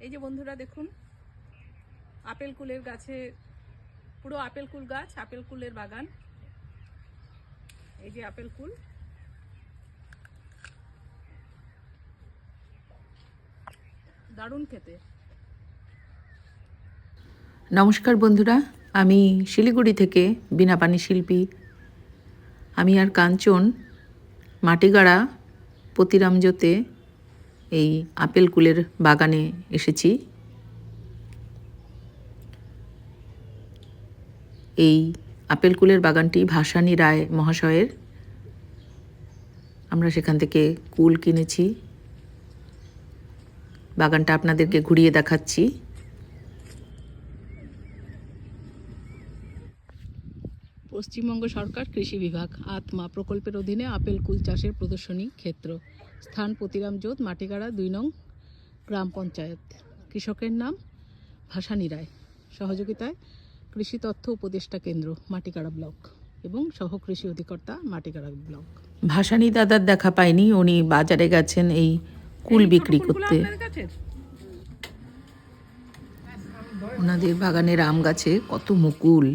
এই যে বন্ধুরা দেখুন, আপেল কুলের গাছে, পুরো আপেল কুল গাছ, আপেল কুলের বাগান। এই যে আপেল কুল, দারুণ খেতে। নমস্কার বন্ধুরা, আমি শিলিগুড়ি থেকে বিনা পানি শিল্পী। আমি আর কাঞ্চন মাটিগাড়া পতিরামজোতে এই আপেল কুলের বাগানে এসেছি। এই আপেল কুলের বাগানটি ভাসানী রায় মহাশয়ের। আমরা সেখান থেকে কুল কিনেছি। বাগানটা আপনাদেরকে ঘুরিয়ে দেখাচ্ছি। পশ্চিমবঙ্গ সরকার কৃষি বিভাগ আত্মা প্রকল্পের অধীনে আপেল কুল চাষের প্রদর্শনী ক্ষেত্র, স্থান পতিরামজোত, মাটিগাড়া 2 নং গ্রাম পঞ্চায়েত। কৃষকের নাম ভাসানী রায়। সহযোগিতায় কৃষি তথ্য উপদেষ্টা কেন্দ্র, মাটিগাড়া ব্লক এবং সহ কৃষি অধিকর্তা, মাটিগাড়া ব্লক। ভাসানী দাদার দেখা পাইনি, উনি বাজারে গেছেন এই কুল বিক্রি করতে। ওনাদের বাগানের আম গাছে কত মুকুল।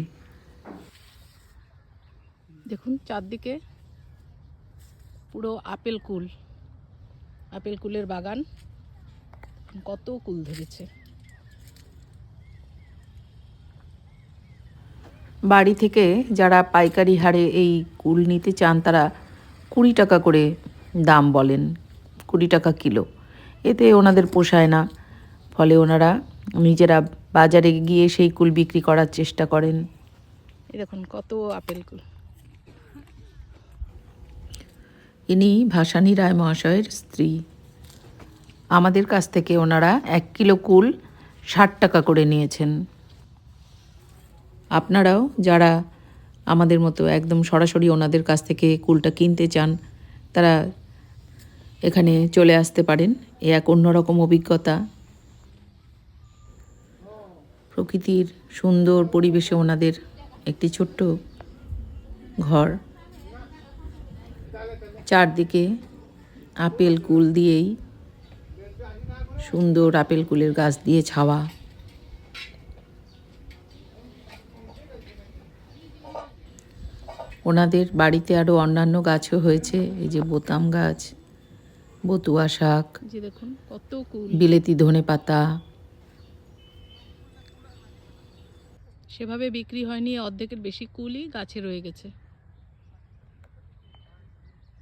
দেখুন চারদিকে পুরো আপেল কুল, আপেল কুলের বাগান, কত কুল ধরেছে। বাড়ি থেকে যারা পাইকারি হারে এই কুল নিতে চান তারা 20 টাকা করে দাম বলেন, 20 টাকা কিলো। এতে ওনাদের পোষায় না, ফলে ওনারা নিজেরা বাজারে গিয়ে সেই কুল বিক্রি করার চেষ্টা করেন। এই দেখুন কত আপেল কুল। ইনি ভাসানী রায় মহাশয়ের স্ত্রী। আমাদের কাছ থেকে ওনারা 1 কিলো কুল 60 টাকা করে নিয়েছেন। আপনারাও যারা আমাদের মতো একদম সরাসরি ওনাদের কাছ থেকে কুলটা কিনতে চান, তারা এখানে চলে আসতে পারেন। এ এক অন্যরকম অভিজ্ঞতা। প্রকৃতির সুন্দর পরিবেশে ওনাদের একটি ছোট্ট ঘর, চারদিকে আপেল কুল দিয়েই, সুন্দর আপেল কুলের গাছ দিয়ে ছাওয়া। ওনাদের বাড়িতে আরও অন্যান্য গাছও হয়েছে। এই যে বোতাম গাছ, বতুয়া শাক, যে দেখুন কত কুল, বিলেতি ধনে পাতা। সেভাবে বিক্রি হয়নি, অর্ধেকের বেশি কুলই গাছে রয়ে গেছে।